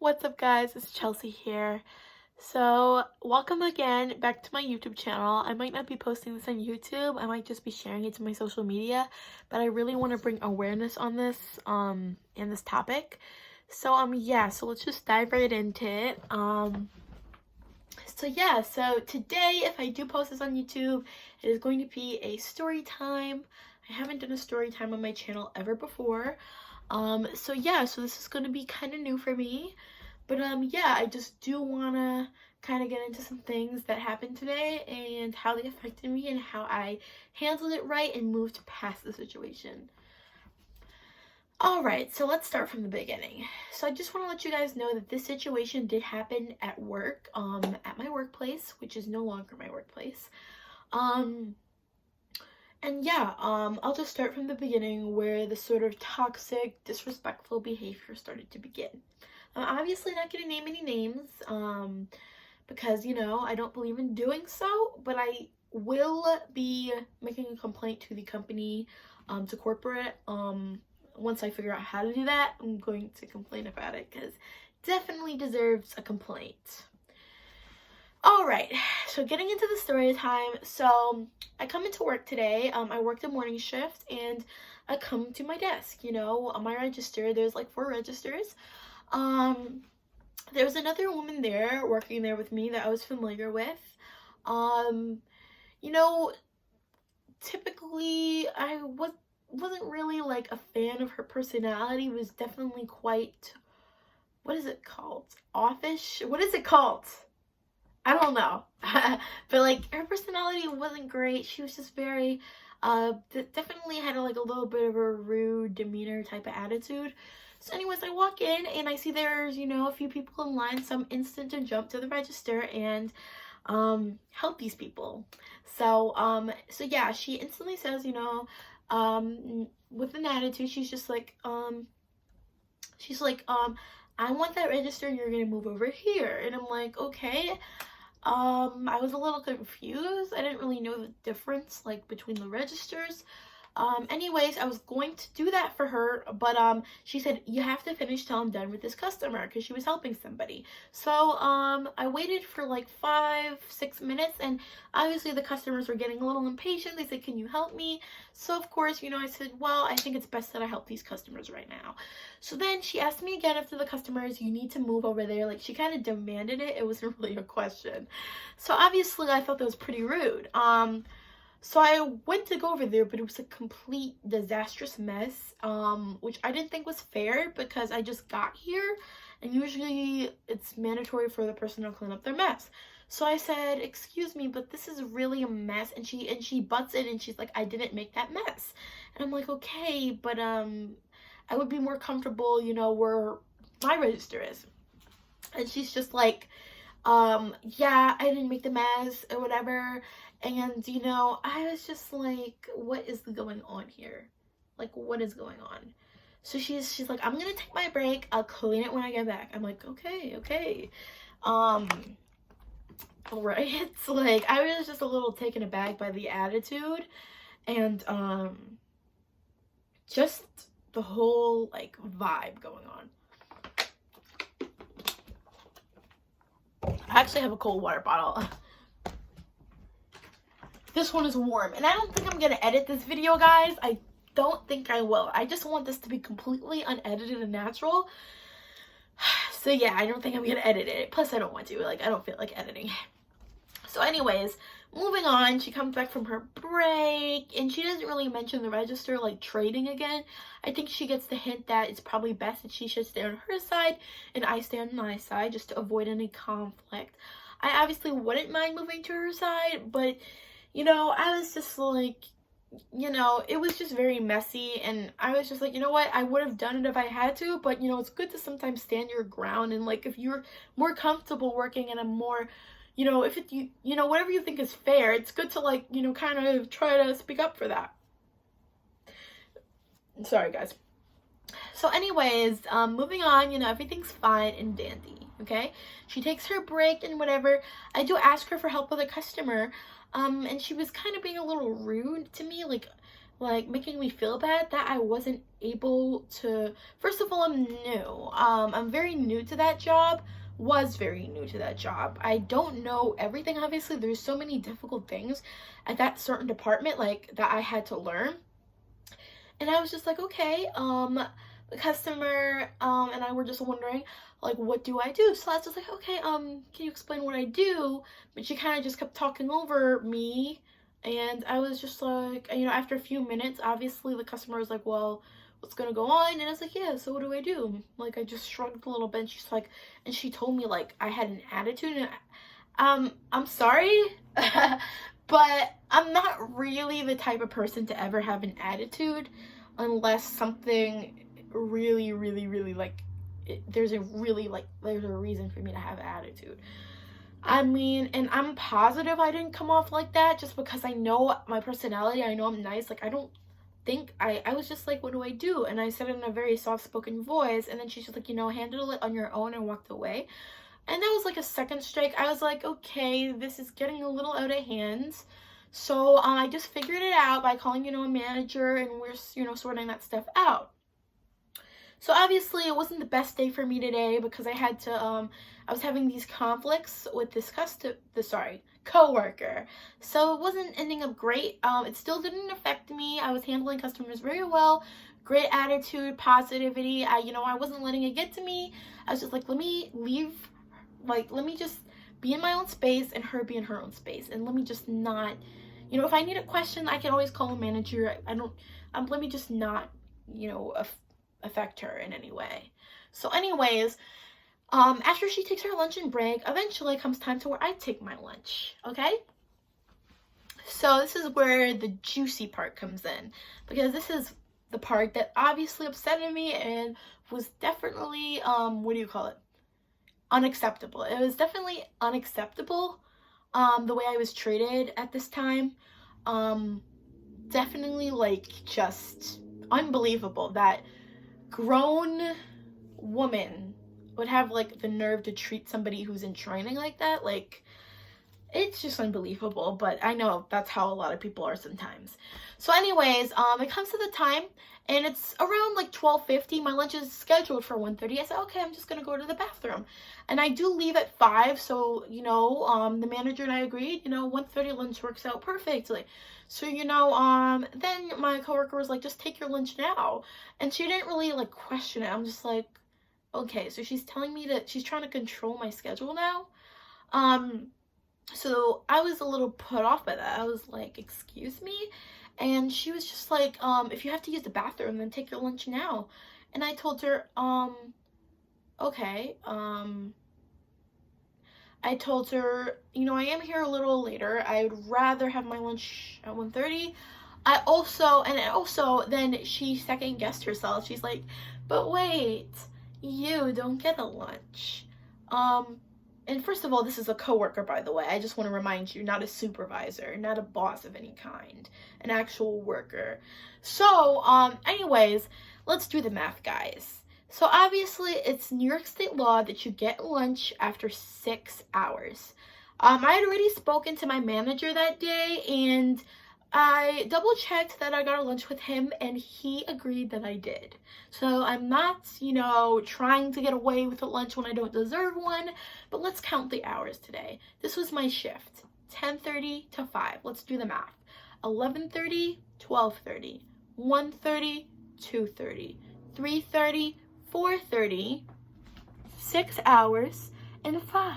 What's up, guys? It's Chelsea here. So, welcome again back to my YouTube channel. I might not be posting this on YouTube. I might just be sharing it to my social media, but I really want to bring awareness on this in this topic. So yeah, so let's just dive right into it. So today if I do post this on YouTube, it is going to be a story time. I haven't done a story time on my channel ever before. So this is going to be kind of new for me. But yeah, I just do want to kind of get into some things that happened today and how they affected me and how I handled it right and moved past the situation. Alright, so let's start from the beginning. So I just want to let you guys know that this situation did happen at work, at my workplace, which is no longer my workplace. And yeah, I'll just start from the beginning where the sort of toxic, disrespectful behavior started to begin. I'm obviously not going to name any names, because, I don't believe in doing so, but I will be making a complaint to the company, to corporate. Once I figure out how to do that, I'm going to complain about it, because it definitely deserves a complaint. Alright, so getting into the story time. So I come into work today. I work the morning shift, and I come to my desk, on my register. There's like 4 registers. There was another woman there working there with me that I was familiar with. Typically I wasn't really like a fan of her personality. It was definitely quite, what is it called? Offish? What is it called? I don't know. But like her personality wasn't great. She was just very definitely had like a little bit of a rude demeanor type of attitude. So anyways, I walk in and I see there's, a few people in line, so I'm instant to jump to the register and help these people. So yeah, she instantly says, with an attitude, she's like, I want that register and you're gonna move over here. And I'm like, okay. I was a little confused. I didn't really know the difference like between the registers. Anyways, I was going to do that for her, but she said you have to finish till I'm done with this customer, because she was helping somebody. So I waited for like 5-6 minutes, and obviously the customers were getting a little impatient. They said, can you help me? So of course, I said, well, I think it's best that I help these customers right now. So then she asked me again after the customers, you need to move over there. Like, she kind of demanded it. It wasn't really a question. So obviously I thought that was pretty rude. So I went to go over there, but it was a complete disastrous mess, which I didn't think was fair, because I just got here, and usually it's mandatory for the person to clean up their mess. So I said, excuse me, but this is really a mess, and she butts in, and she's like, I didn't make that mess. And I'm like, okay, but I would be more comfortable, where my register is. And she's just like, yeah, I didn't make the mess or whatever. And I was just like, what is going on here? Like, what is going on? So she's like, I'm gonna take my break, I'll clean it when I get back. I'm like, okay. Alright. So like, I was just a little taken aback by the attitude, and just the whole like vibe going on. I actually have a cold water bottle. This one is warm, and I don't think I'm gonna edit this video, guys. I don't think I will. I just want this to be completely unedited and natural. So yeah, I don't think I'm gonna edit it. Plus I don't want to, like, I don't feel like editing. So anyways, moving on, she comes back from her break, and she doesn't really mention the register, like trading again. I think she gets the hint that it's probably best that she should stay on her side and I stay on my side, just to avoid any conflict. I obviously wouldn't mind moving to her side, but I was just like, it was just very messy, and I was just like, you know what, I would have done it if I had to, but it's good to sometimes stand your ground, and like, if you're more comfortable working in a more, if it, whatever you think is fair, it's good to like, kind of try to speak up for that. Sorry, guys. So anyways, moving on, everything's fine and dandy, okay? She takes her break and whatever. I do ask her for help with a customer, and she was kind of being a little rude to me, like like making me feel bad that I wasn't able to. First of all, I'm new. I'm very new to that job. Was very new to that job. I don't know everything. Obviously, there's so many difficult things at that certain department, like that I had to learn. And I was just like, okay, the customer and I were just wondering, like, what do I do? So I was just like, okay, can you explain what I do? But she kind of just kept talking over me, and I was just like, after a few minutes, obviously the customer was like, well, what's gonna go on? And I was like, yeah, so what do I do? Like, I just shrugged a little bit, and she's like, and she told me like I had an attitude, and I'm sorry, but I'm not really the type of person to ever have an attitude unless something really, really, really like there's a reason for me to have an attitude. I mean, and I'm positive I didn't come off like that just because I know my personality. I know I'm nice. Like, I don't think I was just like, what do I do? And I said it in a very soft spoken voice, and then she's just like, handle it on your own, and walked away. And that was like a second strike. I was like, okay, this is getting a little out of hand. So I just figured it out by calling, a manager, and we're, sorting that stuff out. So obviously it wasn't the best day for me today because I had to, I was having these conflicts with this coworker. So it wasn't ending up great. It still didn't affect me. I was handling customers very well. Great attitude, positivity. I wasn't letting it get to me. I was just like, let me leave. Like, let me just be in my own space and her be in her own space. And let me just not, if I need a question, I can always call a manager. Let me just not, affect her in any way. So anyways, after she takes her lunch and break, eventually comes time to where I take my lunch, okay? So this is where the juicy part comes in, because this is the part that obviously upset me and was definitely, unacceptable. It was definitely unacceptable, the way I was treated at this time. Definitely, like, just unbelievable that grown woman would have, like, the nerve to treat somebody who's in training like that. Like, it's just unbelievable, but I know that's how a lot of people are sometimes. So anyways, it comes to the time, and it's around like 12:50. My lunch is scheduled for 1:30. I said, okay, I'm just gonna go to the bathroom, and I do leave at 5. So the manager and I agreed, 1:30 lunch works out perfectly. So then my coworker was like, just take your lunch now, and she didn't really like question it. I'm just like, okay, so she's telling me that she's trying to control my schedule now. So I was a little put off by that. I was like, excuse me? And she was just like, if you have to use the bathroom, then take your lunch now. And I told her, okay. I told her, I am here a little later. I would rather have my lunch at 1:30. Then she second guessed herself. She's like, but wait, you don't get a lunch. And first of all, this is a coworker, by the way. I just want to remind you, not a supervisor, not a boss of any kind, an actual worker. So, anyways, let's do the math, guys. So obviously, it's New York State law that you get lunch after 6 hours. I had already spoken to my manager that day, and I double checked that I got a lunch with him, and he agreed that I did. So I'm not, trying to get away with a lunch when I don't deserve one, but let's count the hours today. This was my shift, 10:30 to 5. Let's do the math. 11:30, 12:30, 1:30, 2:30, 3:30, 4:30, 6 hours, and 5.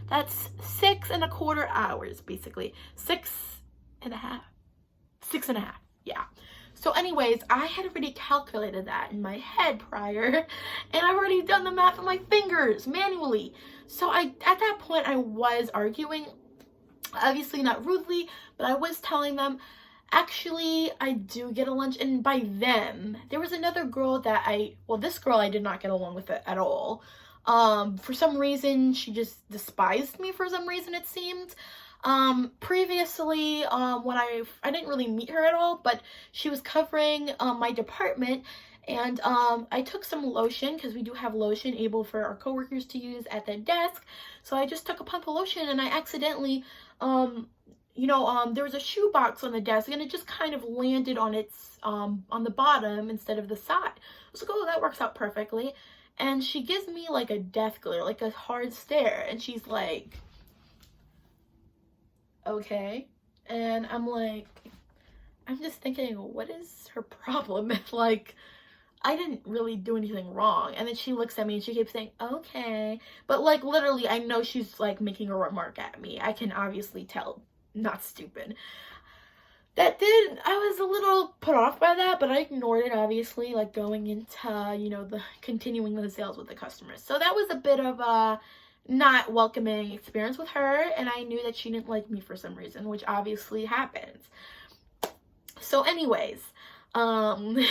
That's 6.25 hours, basically. 6.5. Yeah. So anyways, I had already calculated that in my head prior, and I've already done the math with my fingers manually. So at that point, I was arguing, obviously not rudely, but I was telling them, actually, I do get a lunch. And by them, there was another girl this girl I did not get along with at all. For some reason, she just despised me for some reason, it seemed. Previously, when I didn't really meet her at all, but she was covering, my department, and, I took some lotion, because we do have lotion able for our coworkers to use at the desk. So I just took a pump of lotion, and I accidentally, there was a shoebox on the desk and it just kind of landed on its, on the bottom instead of the side. I was like, oh, that works out perfectly. And she gives me like a death glare, like a hard stare. And she's like, okay. And I'm like, I'm just thinking, what is her problem? Like, I didn't really do anything wrong. And then she looks at me and she keeps saying, okay. But like literally, I know she's like making a remark at me. I can obviously tell. Not stupid. I was a little put off by that, but I ignored it obviously, like going into, the continuing the sales with the customers. So that was a bit of a not welcoming experience with her, and I knew that she didn't like me for some reason, which obviously happens. So anyways, then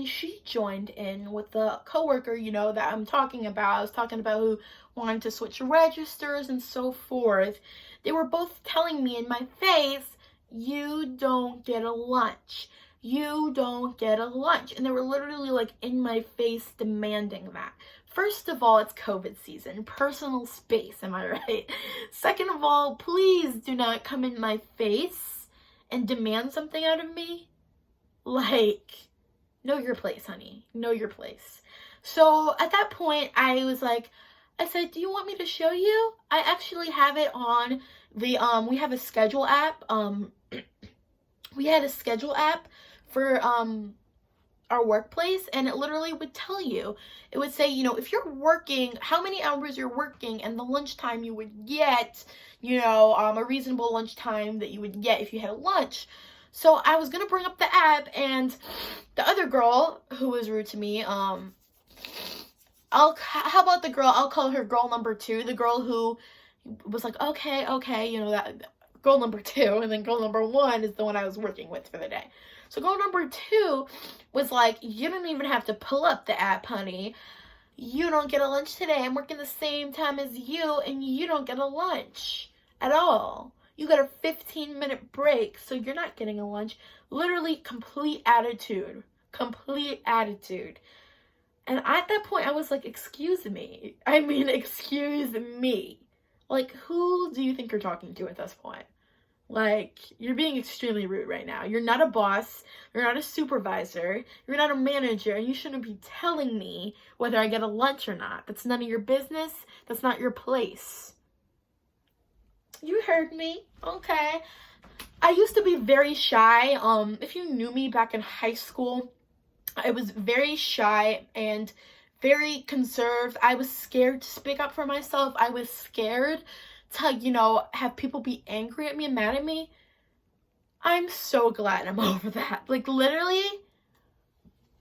she joined in with the coworker, that I'm talking about. I was talking about who wanted to switch registers and so forth. They were both telling me in my face, you don't get a lunch. You don't get a lunch. And they were literally like in my face demanding that. First of all, it's COVID season. Personal space, am I right? Second of all, please do not come in my face and demand something out of me. Like, know your place, honey. Know your place. So at that point, I said, do you want me to show you? I actually have it on the, we have a schedule app. We had a schedule app for, our workplace, and it literally would tell you, it would say, if you're working, how many hours you're working, and the lunchtime you would get, a reasonable lunchtime that you would get if you had a lunch. So I was gonna bring up the app, and the other girl who was rude to me, how about the girl, I'll call her girl number 2, the girl who was like, okay, that girl number 2, and then girl number 1 is the one I was working with for the day. So girl number 2 was like, you don't even have to pull up the app, honey. You don't get a lunch today. I'm working the same time as you, and you don't get a lunch at all. You got a 15-minute break, so you're not getting a lunch. Literally complete attitude. Complete attitude. And at that point, I was like, excuse me. Excuse me. Like, who do you think you're talking to at this point? Like, you're being extremely rude right now. You're not a boss. You're not a supervisor. You're not a manager. And you shouldn't be telling me whether I get a lunch or not. That's none of your business. That's not your place. You heard me. Okay. I used to be very shy. If you knew me back in high school, I was very shy and very conserved. I was scared to speak up for myself. I was scared to, have people be angry at me and mad at me. I'm so glad I'm over that. Like, literally,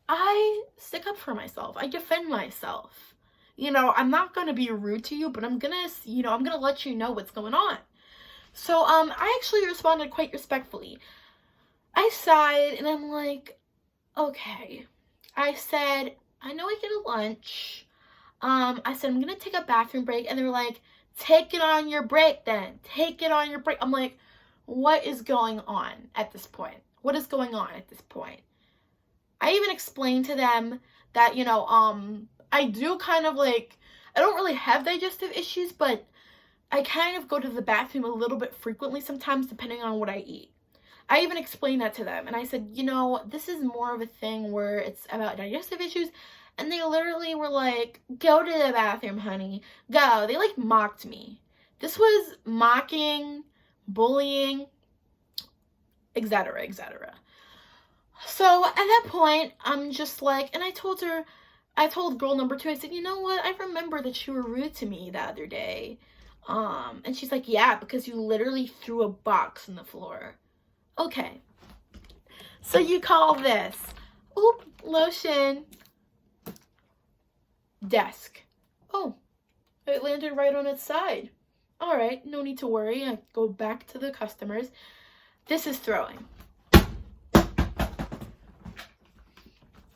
I stick up for myself. I defend myself. I'm not going to be rude to you, but I'm going to let you know what's going on. So, I actually responded quite respectfully. I sighed, and I'm like, okay. I said, I know I get a lunch. I said, I'm going to take a bathroom break, and they were like, take it on your break then. Take it on your break. I'm like, what is going on at this point? What is going on at this point? I even explained to them that, I do kind of like, I don't really have digestive issues, but I kind of go to the bathroom a little bit frequently sometimes depending on what I eat. I even explained that to them, and I said, this is more of a thing where it's about digestive issues. And they literally were like, go to the bathroom, honey. Go. They like mocked me. This was mocking, bullying, etc., etc. So at that point, I'm just like, and I told girl number 2, I said, you know what? I remember that you were rude to me the other day. And she's like, yeah, because you literally threw a box on the floor. Okay. So you call this, oop, lotion, desk. Oh, it landed right on its side. All right, no need to worry. I go back to the customers. This is throwing.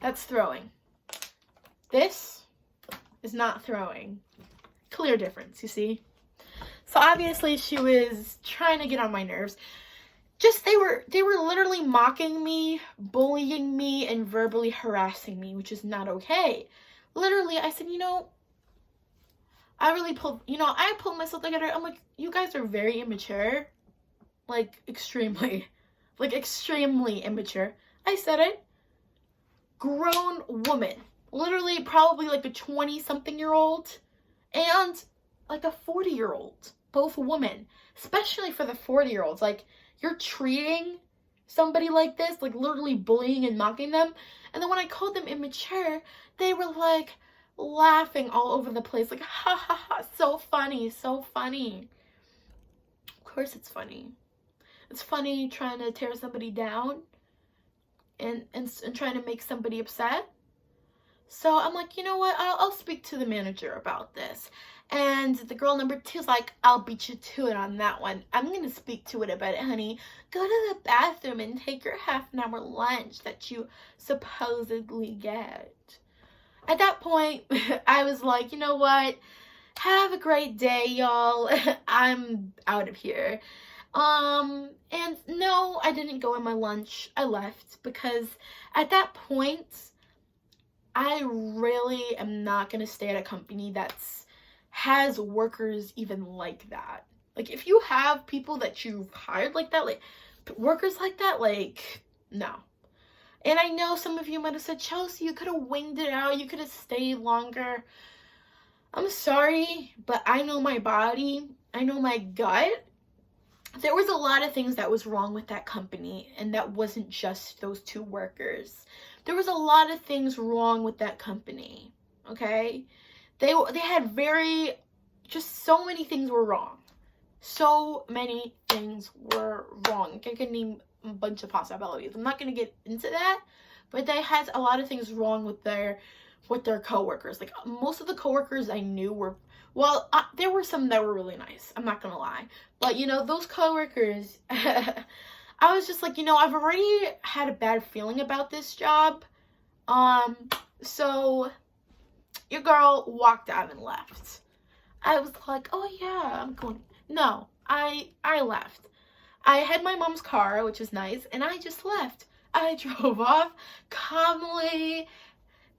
That's throwing. This is not throwing. Clear difference, you see? So obviously she was trying to get on my nerves. They were literally mocking me, bullying me, and verbally harassing me, which is not okay. Literally, I said, I really pulled, I pulled myself together. I'm like, you guys are very immature. Like, extremely. Like, extremely immature. I said it. Grown woman. Literally, probably like a 20-something-year-old and like a 40-year-old. Both women. Especially for the 40-year-olds. Like, you're treating somebody like this, like literally bullying and mocking them. And then when I called them immature, they were like laughing all over the place. Like, ha ha ha, so funny, so funny. Of course it's funny. It's funny trying to tear somebody down and trying to make somebody upset. So I'm like, you know what? I'll speak to the manager about this. And the girl number 2's like, I'll beat you to it on that one. I'm going to speak to it about it, honey. Go to the bathroom and take your half-an-hour lunch that you supposedly get. At that point, I was like, you know what? Have a great day, y'all. I'm out of here. And no, I didn't go on my lunch. I left because at that point, I really am not going to stay at a company has workers even like that. Like, if you have people that you've hired like that, like, workers like that, like, no. And I know some of you might have said, Chelsea, you could have winged it out. You could have stayed longer. I'm sorry, but I know my body. I know my gut. There was a lot of things that was wrong with that company, and that wasn't just those 2 workers. There was a lot of things wrong with that company, okay? They had just so many things were wrong. So many things were wrong. I can name a bunch of possibilities. I'm not going to get into that, but they had a lot of things wrong with their coworkers. Like, most of the coworkers I knew were, well, there were some that were really nice. I'm not going to lie. But, those coworkers, I was just like, I've already had a bad feeling about this job. So your girl walked out and left. I was like, oh yeah, I'm going. No, I left. I had my mom's car, which is nice, and I just left. I drove off calmly,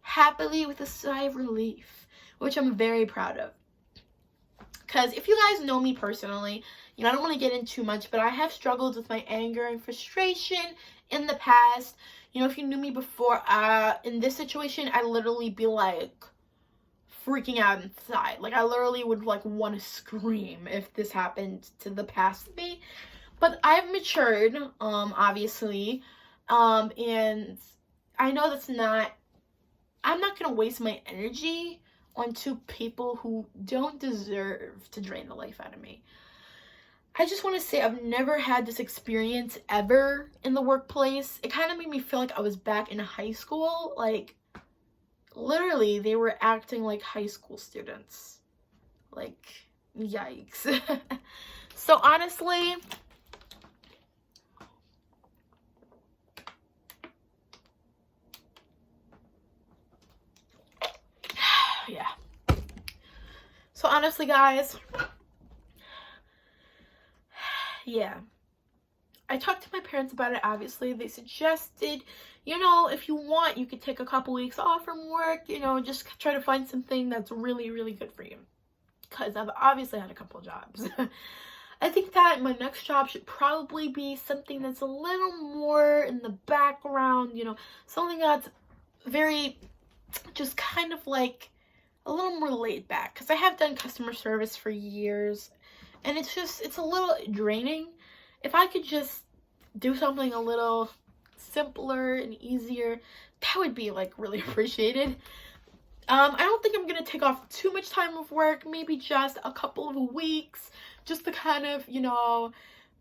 happily, with a sigh of relief, which I'm very proud of. Because if you guys know me personally, I don't want to get in too much, but I have struggled with my anger and frustration in the past. If you knew me before, in this situation, I'd literally be like freaking out inside. Like, I literally would like want to scream if this happened to the past me. But I've matured, obviously, and I know I'm not going to waste my energy on 2 people who don't deserve to drain the life out of me. I just want to say I've never had this experience ever in the workplace. It kind of made me feel like I was back in high school. Like, literally, they were acting like high school students. Like, yikes. So, honestly, yeah. So, honestly, guys, yeah. I talked to my parents about it, obviously. They suggested, if you want, you could take a couple weeks off from work, just try to find something that's really, really good for you. Because I've obviously had a couple jobs. I think that my next job should probably be something that's a little more in the background, something that's very, just kind of like a little more laid back. Because I have done customer service for years, and it's a little draining. If I could just do something a little simpler and easier, that would be like really appreciated. I don't think I'm going to take off too much time of work, maybe just a couple of weeks, just to kind of,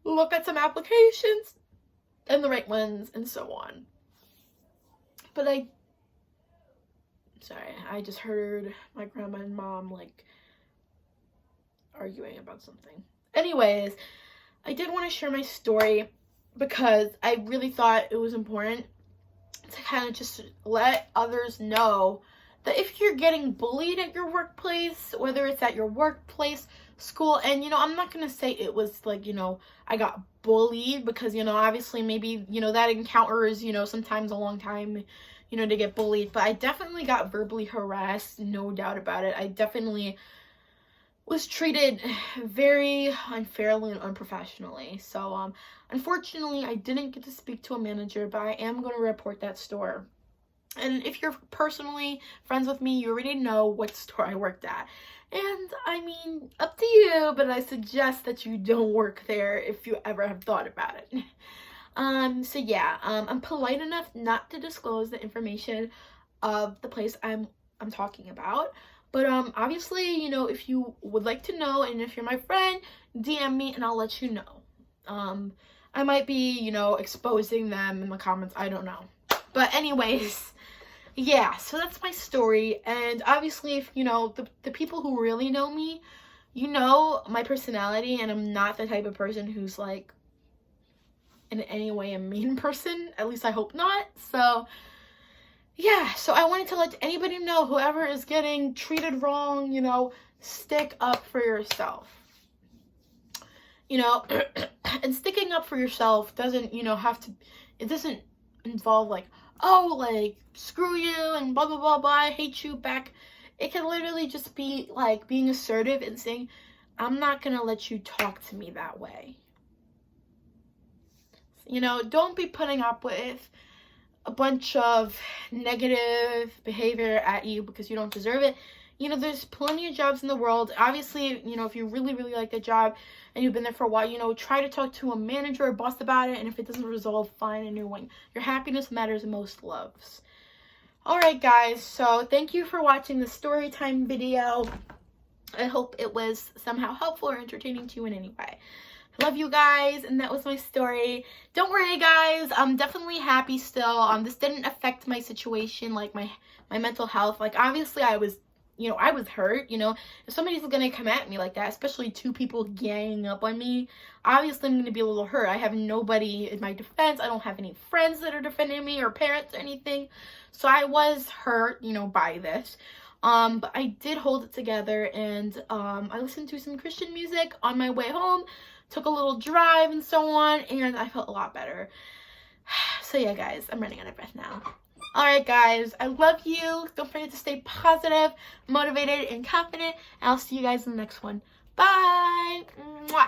look at some applications and the right ones and so on. But I just heard my grandma and mom like arguing about something. Anyways, I did want to share my story because I really thought it was important to kind of just let others know that if you're getting bullied at your workplace, whether it's at your workplace, school, and I'm not going to say it was like, I got bullied because, obviously maybe, that encounter is, sometimes a long time, to get bullied, but I definitely got verbally harassed, no doubt about it. I definitely was treated very unfairly and unprofessionally. So unfortunately, I didn't get to speak to a manager, but I am going to report that store. And if you're personally friends with me, you already know what store I worked at. And I mean, up to you, but I suggest that you don't work there if you ever have thought about it. So yeah, I'm polite enough not to disclose the information of the place I'm talking about. But obviously, you know, if you would like to know, and if you're my friend, DM me and I'll let you know. I might be, you know, exposing them in the comments. I don't know. But anyways, yeah, so that's my story. And obviously, if you know, the people who really know me, you know my personality, and I'm not the type of person who's like in any way a mean person. At least I hope not. So yeah, so I wanted to let anybody know, whoever is getting treated wrong, you know, stick up for yourself. You know, and sticking up for yourself doesn't, you know, have to, it doesn't involve like, oh, like, screw you and blah, blah, blah, blah, I hate you back. It can literally just be like being assertive and saying, I'm not gonna let you talk to me that way. You know, don't be putting up with a bunch of negative behavior at you because you don't deserve it. You know, there's plenty of jobs in the world. Obviously, you know, if you really, really like the job and you've been there for a while, you know, try to talk to a manager or boss about it. And if it doesn't resolve, find a new one. Your happiness matters most loves. Alright, guys. So thank you for watching the story time video. I hope it was somehow helpful or entertaining to you in any way. Love you guys, and that was my story. Don't worry, guys, I'm definitely happy still. This didn't affect my situation, like my mental health. Like, obviously I was, you know, I was hurt. You know, if somebody's gonna come at me like that, especially two people ganging up on me, obviously I'm gonna be a little hurt. I have nobody in my defense. I don't have any friends that are defending me, or parents or anything. So I was hurt, you know, by this. But I did hold it together, and I listened to some Christian music on my way home, took a little drive and so on, and I felt a lot better. So yeah, guys, I'm running out of breath now. Alright, guys, I love you. Don't forget to stay positive, motivated, and confident, and I'll see you guys in the next one. Bye! Mwah!